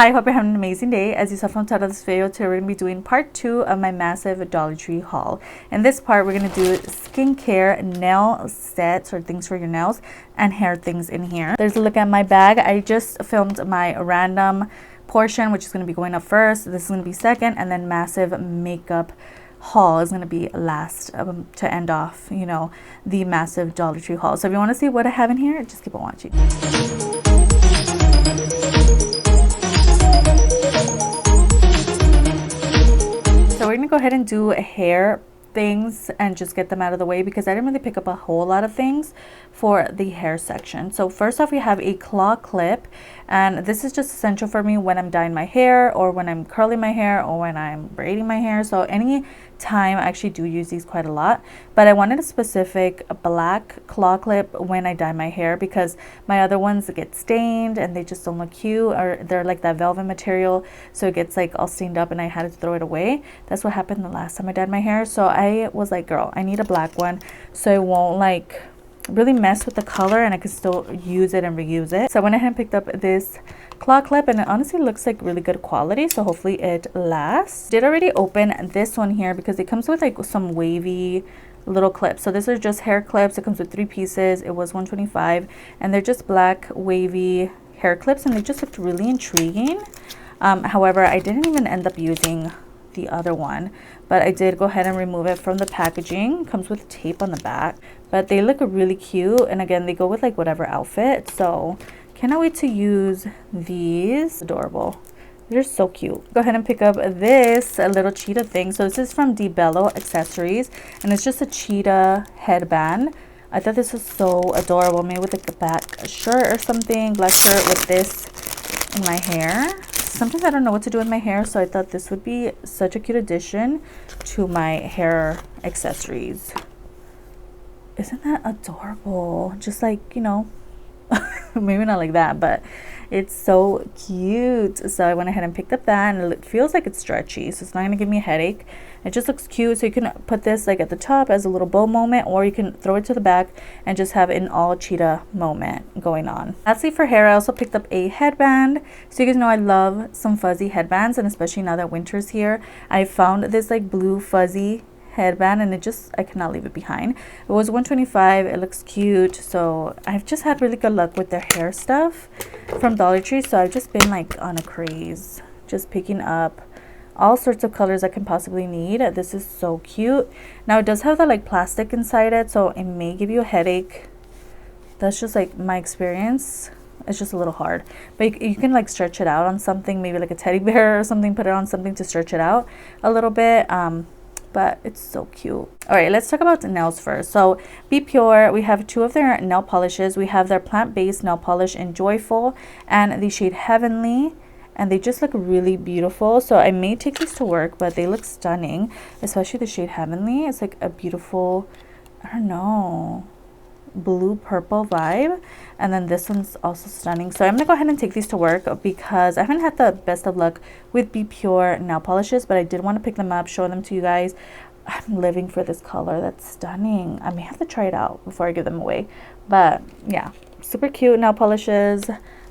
I hope you're having an amazing day. As you saw from the title of this video, today we're going to be doing part 2 of my massive Dollar Tree haul. In this part, we're going to do skincare, nail sets or things for your nails, and hair things in here. There's a look at my bag. I just filmed my random portion, which is going to be going up first. This is going to be second, and then massive makeup haul is going to be last to end off, you know, the massive Dollar Tree haul. So if you want to see what I have in here, just keep on watching. So we're gonna go ahead and do hair things and just get them out of the way because I didn't really pick up a whole lot of things for the hair section. So first off, we have a claw clip, and this is just essential for me when I'm dyeing my hair or when I'm curling my hair or when I'm braiding my hair. So any time I actually do use these quite a lot, but I wanted a specific black claw clip when I dye my hair because my other ones get stained and they just don't look cute, or they're like that velvet material, so it gets like all stained up and I had to throw it away. That's what happened the last time I dyed my hair. So I was like, girl, I need a black one so it won't like really mess with the color and I can still use it and reuse it. So I went ahead and picked up this claw clip, and it honestly looks like really good quality, so hopefully it lasts. Did already open this one here because it comes with like some wavy little clips. So these are just hair clips. It comes with 3 pieces. It was $125, and they're just black wavy hair clips, and they just looked really intriguing. However, I didn't even end up using the other one, but I did go ahead and remove it from the packaging. It comes with tape on the back, but they look really cute, and again, they go with like whatever outfit, so cannot wait to use these. Adorable. They're so cute. Go ahead and pick up this little cheetah thing. So this is from Bello Accessories, and it's just a cheetah headband. I thought this was so adorable, maybe with like a black shirt or something, black shirt with this in my hair. Sometimes I don't know what to do with my hair, so I thought this would be such a cute addition to my hair accessories. Isn't that adorable? Just like, you know, maybe not like that, but it's so cute. So I went ahead and picked up that, and it feels like it's stretchy, so it's not gonna give me a headache. It just looks cute, so you can put this like at the top as a little bow moment, or you can throw it to the back and just have an all cheetah moment going on. Lastly, for hair, I also picked up a headband. So you guys know I love some fuzzy headbands, and especially now that winter's here, I found this like blue fuzzy headband, and it just, I cannot leave it behind. It was $125. It looks cute, so I've just had really good luck with their hair stuff from Dollar Tree, so I've just been like on a craze, just picking up all sorts of colors I can possibly need. This is so cute. Now it does have the like plastic inside it, so it may give you a headache. That's just like my experience. It's just a little hard, but you can like stretch it out on something, maybe like a teddy bear or something, put it on something to stretch it out a little bit. But it's so cute. All right, let's talk about the nails first. So Be Pure, we have 2 of their nail polishes. We have their plant-based nail polish in Joyful and the shade Heavenly, and they just look really beautiful. So I may take these to work, but they look stunning, especially the shade Heavenly. It's like a beautiful, I don't know, blue purple vibe, and then this one's also stunning. So I'm gonna go ahead and take these to work because I haven't had the best of luck with Be Pure nail polishes, but I did want to pick them up, show them to you guys. I'm living for this color. That's stunning. I may have to try it out before I give them away, but yeah, super cute nail polishes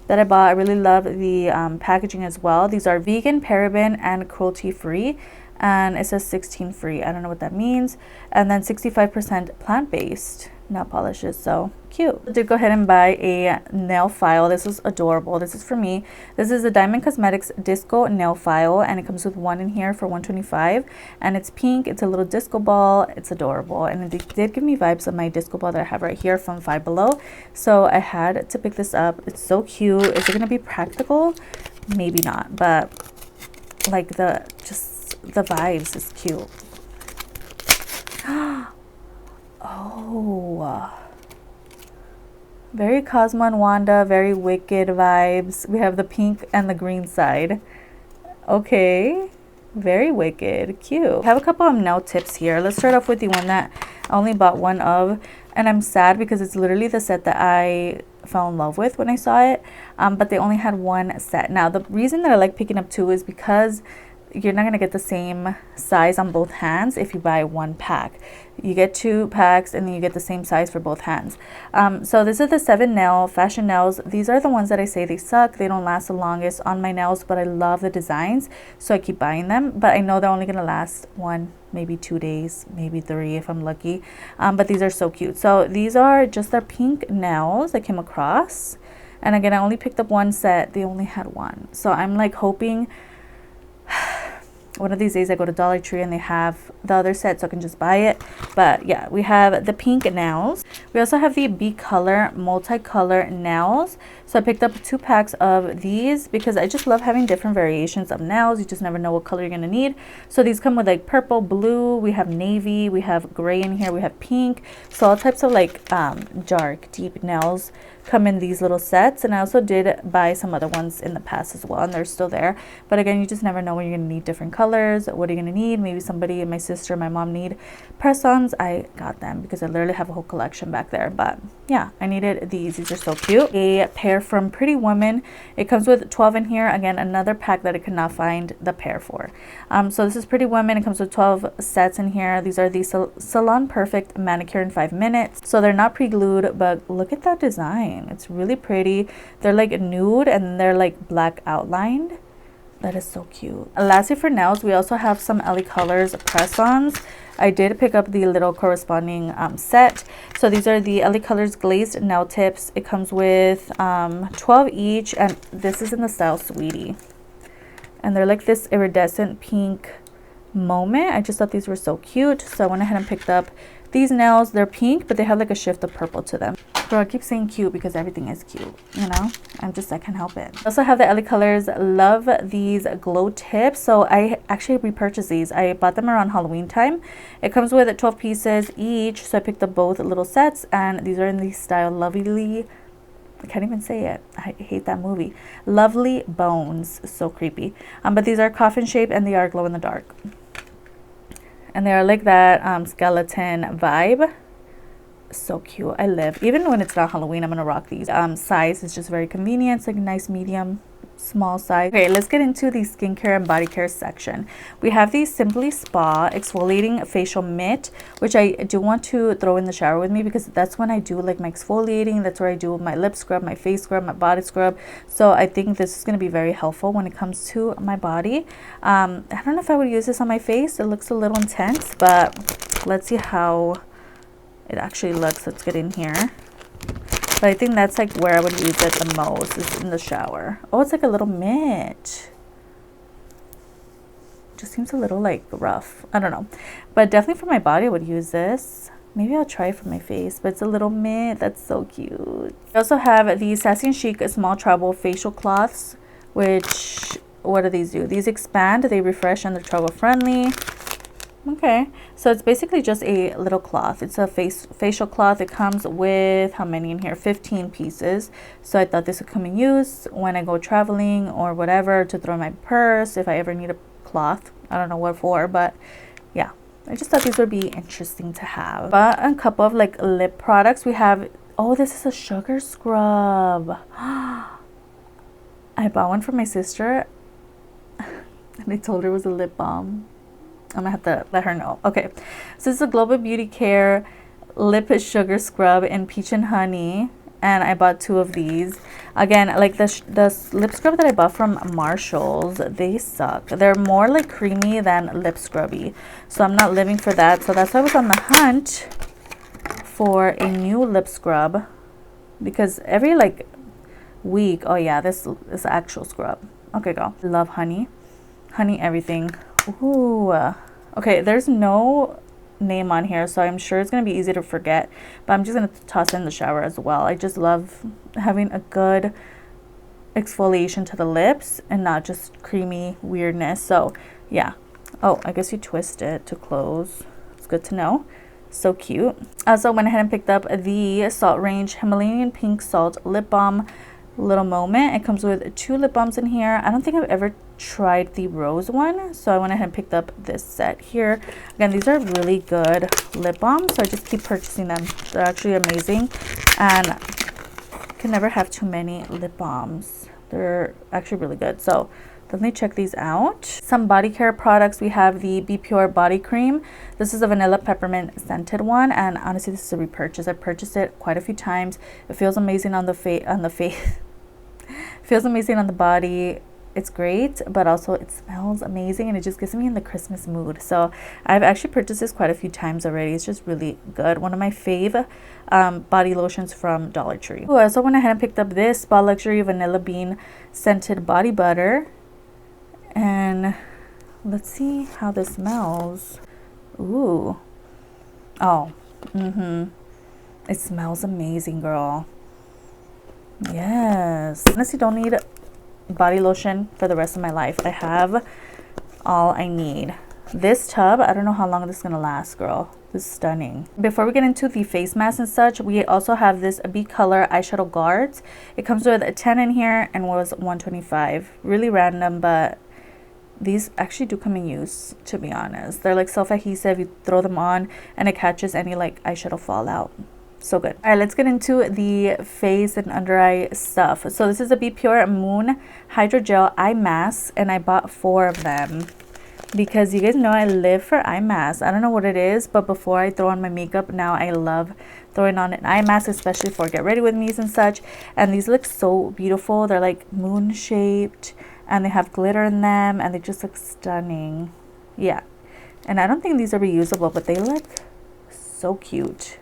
that I bought. I really love the packaging as well. These are vegan, paraben, and cruelty free, and it says 16 free. I don't know what that means. And then 65% plant-based nail polishes, so cute. I did go ahead and buy a nail file. This is adorable. This is for me. This is a Diamond Cosmetics disco nail file, and it comes with 1 in here for $125, and it's pink. It's a little disco ball. It's adorable, and it did give me vibes of my disco ball that I have right here from Five Below, so I had to pick this up. It's so cute. Is it gonna be practical? Maybe not, but like the vibes is cute. Oh, very Cosmo and Wanda, very Wicked vibes. We have the pink and the green side. Okay, very Wicked, cute. I have a couple of nail tips here. Let's start off with the one that I only bought 1 of, and I'm sad because it's literally the set that I fell in love with when I saw it, but they only had 1 set. Now the reason that I like picking up 2 is because you're not going to get the same size on both hands if you buy one pack. You get 2 packs and then you get the same size for both hands. So this is the Sevenail fashion nails. These are the ones that I say they suck. They don't last the longest on my nails, but I love the designs, so I keep buying them. But I know they're only going to last 1, maybe 2 days, maybe 3 if I'm lucky. But these are so cute. So these are just their pink nails I came across. And again, I only picked up 1 set. They only had 1. So I'm like hoping one of these days I go to Dollar Tree and they have the other set so I can just buy it. But yeah, we have the pink nails. We also have the B color multicolor nails. So I picked up 2 packs of these because I just love having different variations of nails. You just never know what color you're gonna need. So these come with like purple, blue, we have navy, we have gray in here, we have pink. So all types of like dark, deep nails come in these little sets. And I also did buy some other ones in the past as well, and they're still there. But again, you just never know when you're gonna need different colors. What are you gonna need? Maybe somebody, my sister, my mom need press-ons. I got them because I literally have a whole collection back there. But yeah, I needed these. These are so cute. A pair from Pretty Woman. It comes with 12 in here. Again, another pack that I could not find the pair for. So this is Pretty Woman. It comes with 12 sets in here. These are the Salon Perfect Manicure in 5 minutes. So they're not pre-glued, but look at that design. It's really pretty. They're like nude and they're like black outlined. That is so cute. Lastly, for nails, we also have some LA Colors press-ons. I did pick up the little corresponding set. So these are the LA Colors glazed nail tips. It comes with 12 each, and this is in the style Sweetie. And they're like this iridescent pink moment. I just thought these were so cute, so I went ahead and picked up these nails. They're pink, but they have like a shift of purple to them. Bro, I keep saying cute because everything is cute, you know? I can't help it. I also have the LA Colors Love These Glow Tips. So I actually repurchased these. I bought them around Halloween time. It comes with 12 pieces each, so I picked up both little sets, and these are in the style Lovely, I can't even say it. I hate that movie. Lovely Bones. So creepy. But these are coffin shaped and they are glow in the dark. And they are like that skeleton vibe. So cute. I live. Even when it's not Halloween, I'm gonna rock these. Size is just very convenient. It's like a nice medium, small size. Okay, let's get into the skincare and body care section. We have the Simply Spa exfoliating facial mitt, which I do want to throw in the shower with me because that's when I do like my exfoliating. That's where I do my lip scrub, my face scrub, my body scrub. So I think this is going to be very helpful when it comes to my body. I don't know if I would use this on my face. It looks a little intense, but let's see how it actually looks. Let's get in here. But I think that's like where I would use it the most, is in the shower. Oh, it's like a little mitt. Just seems a little like rough. I don't know. But definitely for my body, I would use this. Maybe I'll try it for my face, but it's a little mitt. That's so cute. I also have the Sassy Chic Small Travel Facial Cloths, which, what do these do? These expand, they refresh, and they're travel friendly. Okay, so it's basically just a little cloth. It's a facial cloth. It comes with, how many in here? 15 pieces. So I thought this would come in use when I go traveling or whatever, to throw in my purse if I ever need a cloth. I don't know what for, but yeah, I just thought these would be interesting to have. But a couple of like lip products. We have, oh, this is a sugar scrub. I bought one for my sister and I told her it was a lip balm. I'm gonna have to let her know. Okay, so this is a Global Beauty Care Lip Sugar Scrub in Peach and Honey, and I bought 2 of these. Again, like the lip scrub that I bought from Marshall's, they suck. They're more like creamy than lip scrubby, so I'm not living for that. So that's why I was on the hunt for a new lip scrub, because every like week, oh yeah, this is actual scrub. Okay, go. Love honey everything. Ooh, okay, there's no name on here, so I'm sure it's gonna be easy to forget, but I'm just gonna toss it in the shower as well. I just love having a good exfoliation to the lips and not just creamy weirdness. So yeah. Oh, I guess you twist it to close. It's good to know. So cute. I also went ahead and picked up the Salt Range Himalayan Pink Salt Lip Balm Little Moment. It comes with 2 lip balms in here. I don't think I've ever tried the rose one, so I went ahead and picked up this set here. Again, these are really good lip balms, so I just keep purchasing them. They're actually amazing, and you can never have too many lip balms. They're actually really good. So Definitely check these out. Some body care products. We have the Be Pure body cream. This is a vanilla peppermint scented one, and honestly this is a repurchase. I purchased it quite a few times. It feels amazing on the face. Feels amazing on the body. It's great, but also it smells amazing and it just gets me in the Christmas mood. So I've actually purchased this quite a few times already. It's just really good. One of my fave body lotions from Dollar Tree. Ooh, I also went ahead and picked up this Spa Luxury Vanilla Bean Scented Body Butter. And let's see how this smells. Ooh. Oh. It smells amazing, girl. Yes. Honestly, don't need body lotion for the rest of my life. I have all I need. This tub, I don't know how long this is gonna last, girl. This is stunning. Before we get into the face mask and such, we also have this B Color eyeshadow guards. It comes with a 10 in here and was $125. Really random, but these actually do come in use, to be honest. They're like self-adhesive. You throw them on and it catches any like eyeshadow fallout. So good. All right, let's get into the face and under eye stuff. So this is a Be Pure Moon Hydrogel Eye Mask, and I bought 4 of them because you guys know I live for eye masks. I don't know what it is, but before I throw on my makeup, now I love throwing on an eye mask, especially for get ready with me's and such. And these look so beautiful. They're like moon shaped and they have glitter in them and they just look stunning. Yeah, and I don't think these are reusable, but they look so cute.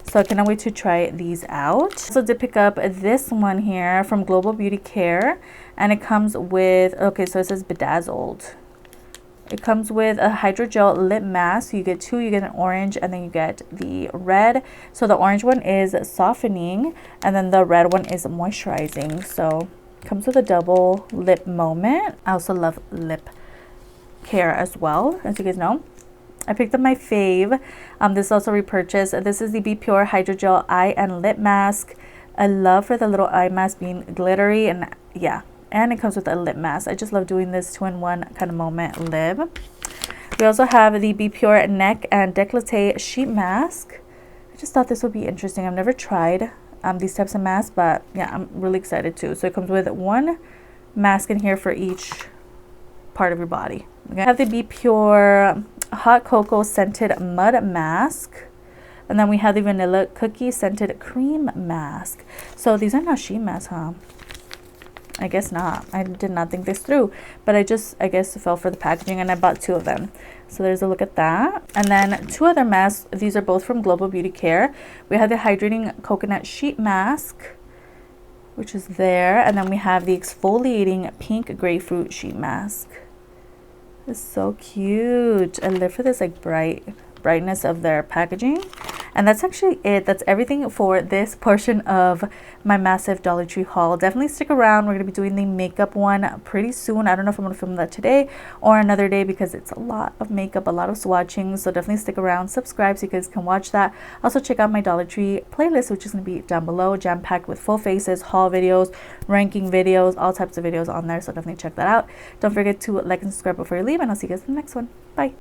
So I cannot wait to try these out. Also did pick up this one here from Global Beauty Care, and it comes with, okay, so it says bedazzled. It comes with a hydrogel lip mask. So you get 2, you get an orange and then you get the red. So the orange one is softening and then the red one is moisturizing. So it comes with a double lip moment. I also love lip care as well, as you guys know. I picked up my fave. This is also repurchased. This is the Be Pure Hydrogel Eye and Lip Mask. I love for the little eye mask being glittery, and yeah, and it comes with a lip mask. I just love doing this 2-in-1 kind of moment lip. We also have the Be Pure Neck and Décolleté Sheet Mask. I just thought this would be interesting. I've never tried these types of masks, but yeah, I'm really excited too. So it comes with 1 mask in here for each part of your body. Okay. I have the Be Pure Hot Cocoa Scented Mud Mask, and then we have the Vanilla Cookie Scented Cream Mask. So these are not sheet masks, huh? I guess not. I did not think this through, but I guess fell for the packaging and I bought 2 of them. So there's a look at that. And then 2 other masks. These are both from Global Beauty Care. We have the Hydrating Coconut Sheet Mask, which is there, and then we have the Exfoliating Pink Grapefruit Sheet Mask. It's so cute. I live for this like brightness of their packaging. And that's actually it. That's everything for this portion of my massive Dollar Tree haul. Definitely stick around. We're going to be doing the makeup one pretty soon. I don't know if I'm going to film that today or another day because it's a lot of makeup, a lot of swatching. So definitely stick around, subscribe so you guys can watch that. Also check out my Dollar Tree playlist, which is going to be down below, jam-packed with full faces, haul videos, ranking videos, all types of videos on there. So definitely check that out. Don't forget to like and subscribe before you leave, and I'll see you guys in the next one. Bye.